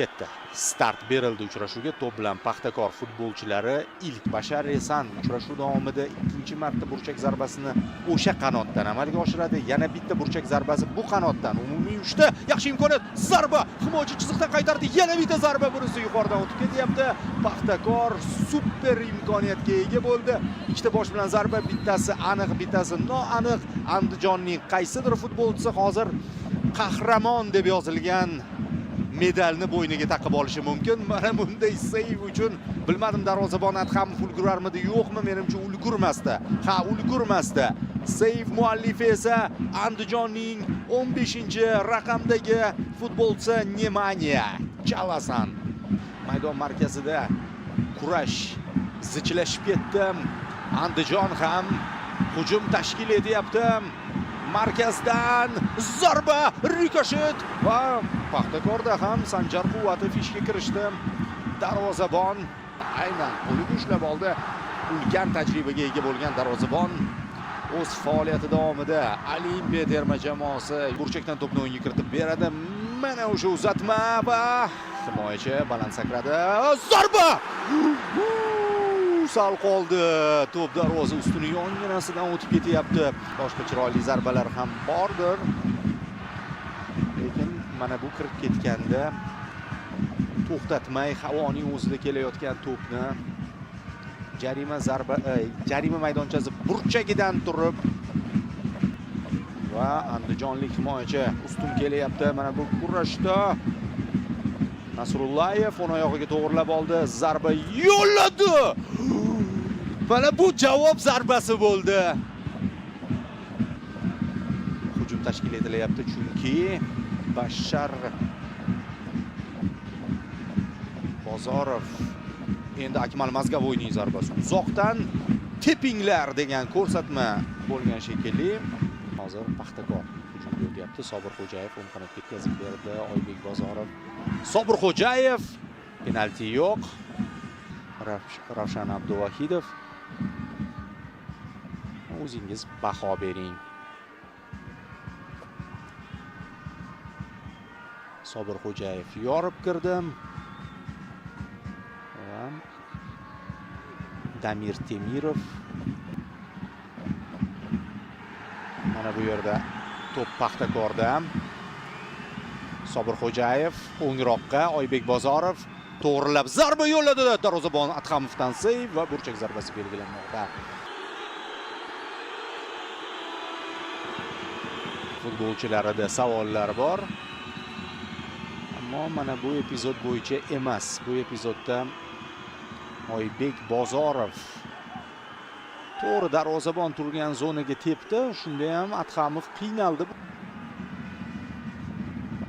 ketdi. Start berildi uchrashuvga. To'p bilan Paxtakor futbolchilari ilk Bashar Esan uchrashuv davomida ikkinchi marta burchak zarbasini o'sha qanotdan amalga oshiradi. Yana bitta burchak zarbasi bu qanotdan. Umumiy 3 ta yaxshi imkoniyat. Zarba himoyachi chiziqdan qaytardi. Yana bitta zarba bunisi yuqoridan o'tib ketyapti. Paxtakor super imkoniyatga ega bo'ldi. Ikkita bosh bilan zarba, bittasi aniq, bittasi noaniq. Andijonning qaysidir futbolchisi hozir qahramon deb yozilgan medalni bo'yniga taqib olishi mumkin. Mana bunday seyv uchun bilmadim darvozabon Adham ulgurarmidi, yo'qmi? Menimcha ulgurmasdi. Ha, ulgurmasdi. Seyv muallifi esa Andijonning 15-raqamdagi futbolchisi Nemanya Chalasan. Maydon markazida kurash zichlashib ketdi. Andijon ham hujum tashkil etyapti. Markazdan zarba, rikoshet va Paxtakorda ham Sanjar Quvvatov ishga kirishdi. Darvozabon aynan qo'liga ushlab oldi. Ulkan tajribaga ega bo'lgan darvozabon o'z faoliyati davomida Olimpiya terma jamoasi burchakdan to'pni o'yinga kiritib beradi. Mana o'sha uzatma va himoyachi baland sakradi. Zarba! Sal qoldi. To'p darvoza ustuni yonginasidan o'tib ketyapti. Boshqa chiroyli zarbalar ham bordir. Lekin mana bu kirib ketganda to'xtatmay havoning o'zida kelayotgan to'pni jarima maydonchasi burchagidan turib va andijonlik himoyachi ustun kelyapti. Mana bu kurashda Nasrullayev o'ng oyog'iga to'g'rilab oldi. Zarba yo'lladi. Mana bu javob zarbasi bo'ldi. Hujum tashkil etilyapti chunki Bashar Bozorov endi Akmal Mazgavoyning zarbasi uzoqdan tepinglar degan ko'rsatma bo'lgan shekilli. Hozir Paxtakor hujumga o'tyapti. Sobir Xo'jayev o'ng qanotga yetkazib berdi. Oybek Bozorov. Sobir Xo'jayev, penalti yo'q. Ravshan Abduvahidov. O'zingiz baho bering. Sobir Xo'jayev yorib kirdi. Damir Temirov. Mana bu yerda to'p Paxtakorda. Sobir Xo'jayev o'ngroqqa, Oybek Bozorov to'g'rilab zarba yo'lladi. Darvozabon Adhamovdan seyv va burchak zarbasi belgilanmoqda. Futbolchilarida savollar bor. Ammo mana bu epizod bo'yicha emas. Bu epizodda Oybek Bozorov to'g'ri darvozabon turgan zonaga tepdi. Shunda ham Adhamov qiynaldi.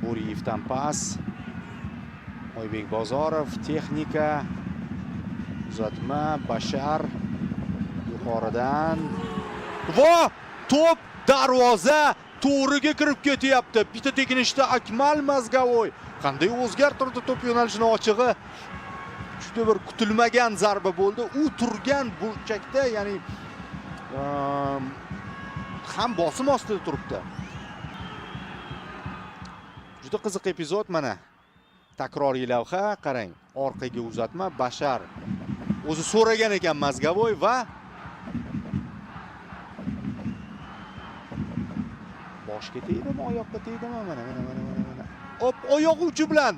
Bo'riyevdan pas. Oybek Bozorov, texnika, uzatma, Bashar yuqoridan. Va to'p darvoza to'riga kirib ketyapti. Bitta tekinishda Akmal Mazgavoy qanday o'zgartirdi to'p yo'nalishini ochig'i. Juda bir kutilmagan zarba bo'ldi. U turgan burchakda, ya'ni ham bosim ostida turibdi. Juda qiziq epizod mana. Takroriy lavha, qarang. Orqaga uzatma, Bashar o'zi so'ragan ekan Mazgavoy va boshga tegdimi, oyoqqa tegdimi? Mana. Hop, oyoq uchi bilan.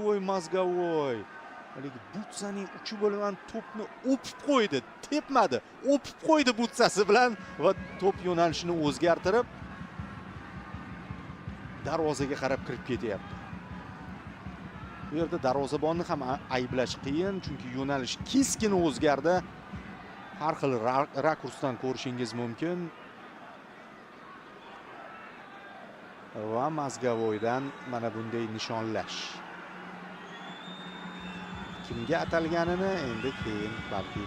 Voy Mazgavoy. Haligi butsaning uchi bilan to'pni o'pib qo'ydi, tepmadi. O'pib qo'ydi butsasi bilan va to'p yo'nalishini o'zgartirib darvozaga qarab kirib ketyapti. Bu yerda darvozabonni ham ayblash qiyin, chunki yo'nalish keskin o'zgardi. Har xil rakursdan ko'rishingiz mumkin. Va Mazgavoydan mana bunday nishonlash. Kimga atalganini endi keyin balki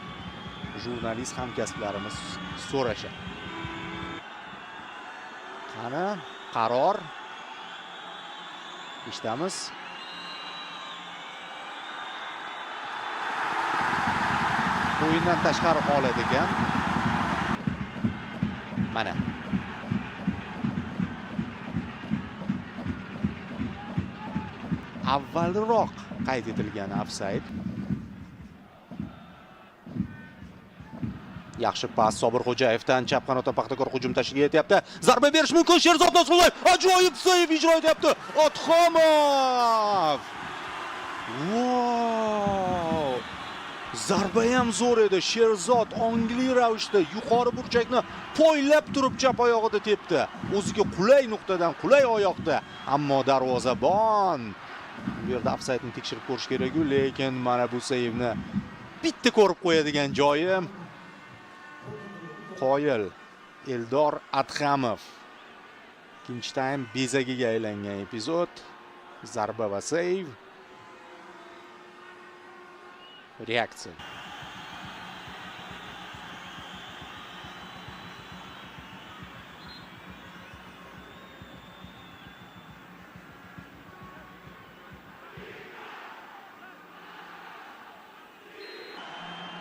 jurnalist hamkasblarimiz so'rashadi. Qani qaror eshitamiz. O'yindan tashqari holat ekan. Mana avvalroq qayd etilgan ofsayd. Yaxshi pas Sobirxo'jayevdan, chap qanotdan Paxtakor hujum tashkil etyapti. Zarba berish mumkin. Sherzod Nosrullayev ajoyib seyv ijro etyapti. Otxomov. Wow! Zarba ham zo'r edi. Sherzod ongli ravishda yuqori burchakni poylab turib chap oyog'ida tepdi. O'ziga qulay nuqtadan, qulay oyoqda, ammo darvozabon bu yerda ofsaydni tekshirib ko'rish kerak-ku, lekin mana bu seyvni bitta ko'rib qo'yadigan joyi qoyil Eldor Adhamov. Ikkinchi taym bezagiga aylangan epizod. Zarba va seyv. Reaksiya.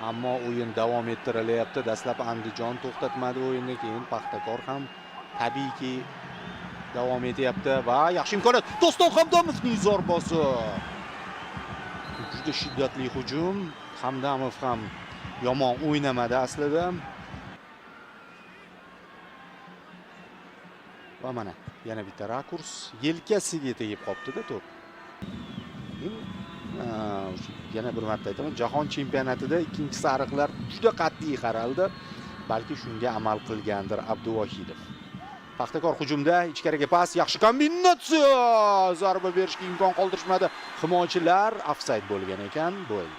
Ammo o'yin davom ettirilyapti. Dastlab Andijon to'xtatmadi o'yinni, keyin Paxtakor ham tabiiyki davom etyapti va yaxshi imkoniyat. Doston Hamdamovning zarbosi. Juda shiddatli hujum. Hamdamov ham yomon o'ynamadi aslida. Va mana yana bitta rakurs, yelkasiga tegib qopti-da to'p. Yana bir marta aytaman, jahon chempionatida ikkinchi sariqlar juda qat'iy qaraldi. Balki shunga amal qilgandir Abduvohidov. Paxtakor hujumda, ichkariga pas, yaxshi kombinatsiya. Zarba berishga imkon qoldirishmadi. Himoyachilar ofsayd bo'lgan ekan, bo'ldi.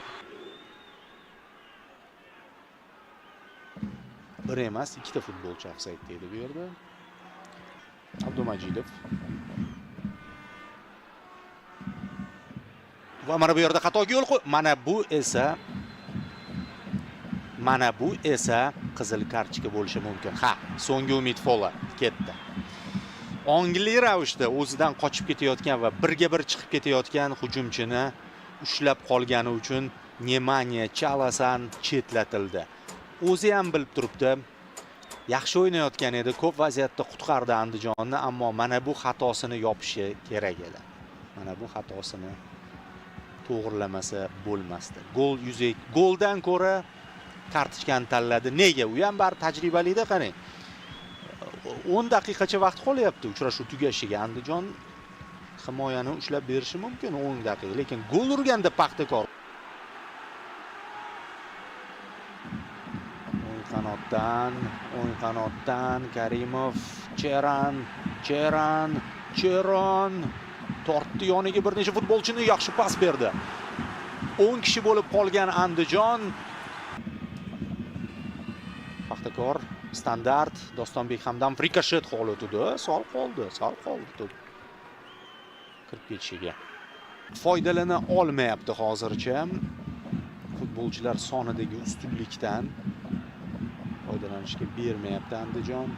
Bir emas, ikkita futbolchi ofsayd dedi bu yerda. Abdumajidov. Va mana bu yerda xatoga yo'l qo'y. Mana bu esa qizil kartochka bo'lishi mumkin. Ha, so'nggi umid fola ketdi. Ongli ravishda o'zidan qochib ketayotgan va birga bir chiqib ketayotgan hujumchini ushlab qolgani uchun Nemanya Chalasan chetlatildi. O'zi ham bilib turibdi. Yaxshi o'ynayotgan edi, ko'p vaziyatda qutqardi Andijonni, ammo mana bu xatosini yopishi kerak edi. Mana bu xatosini to'g'rilamasa bo'lmasdi. Goldan ko'ra kartochkani tanladi. Nega? U ham bari tajribalida, qarang. 10 daqiqacha vaqt qolyapti uchrashuv tugashiga. Andijon himoyani ushlab berishi mumkin 10 daqiqa, lekin gol urganda Paxtakor o'ng qanotdan Karimov, Cheran tortdi yoniga bir necha futbolchini, yaxshi pas berdi. 10 kishi bo'lib qolgan Andijon. Paxtakor standart, Dostonbek Hamdamov rikoshet holatida sal qoldi to'p kirib ketishiga. Foydalana olmayapti hozircha. Futbolchilar sonidagi ustunlikdan foydalanishga bermayapti Andijon.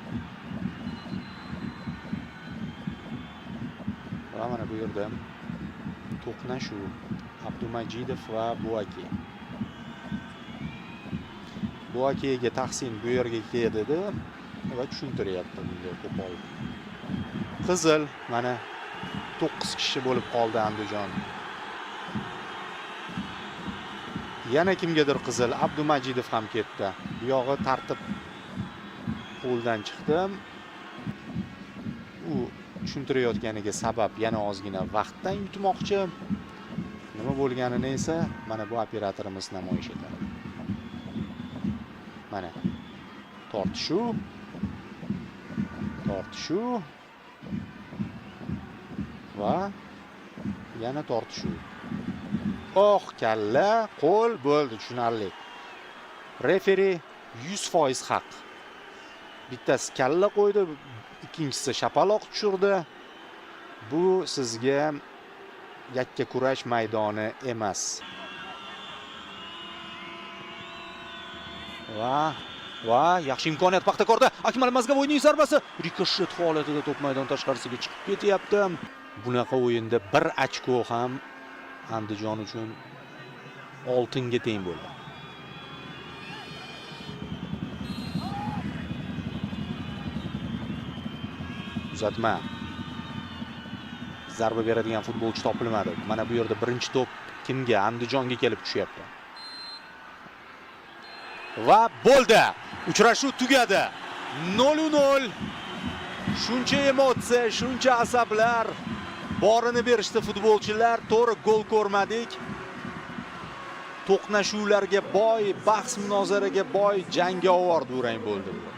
Va mana bu yerda to'qnashuv Abdumajidov va Buaki. Buakiga Tahsin bu yerga keldi va tushuntiryapti bunday qo'pol. Qizil, mana 9 kishi bo'lib qoldi Andijon. Yana kimgadir qizil, Abdumajidov ham ketdi. Bu yog'i tartib qo'ldan chiqdi. U tushuntirayotganiga sabab yana ozgina vaqtdan yutmoqchi. Nima bo'lganini esa mana bu operatorimiz namoyish etadi. Mana tortishuv va yana tortishuv. Kalla, qo'l bo'ldi, tushunarli. Referi 100% haq. Bittasi kalla qo'ydi, ikkinchisi shapaloq tushirdi. Bu sizga yakka kurash maydoni emas. Va yaxshi imkoniyat Paxtakorda. Akmal Mazgavoyning zarbasi rikoshet holatida to'p maydon tashqarisiga chiqib ketyapti. Bunaqa o'yinda 1 ochko ham Andijon uchun oltinga teng bo'ldi. Uzatma. zarba beradigan futbolchi topilmadi. Mana bu yerda birinchi to'p kimga? Andijonga kelib tushyapti. Va bo'ldi. Uchrashuv tugadi. 0-0. Shuncha emotsiya, shuncha asablar. Borini berishdi futbolchilar. To'g'ri gol ko'rmadik. To'qnashuvlarga boy, bahs munozaraga boy, jangovar durang bo'ldi bu.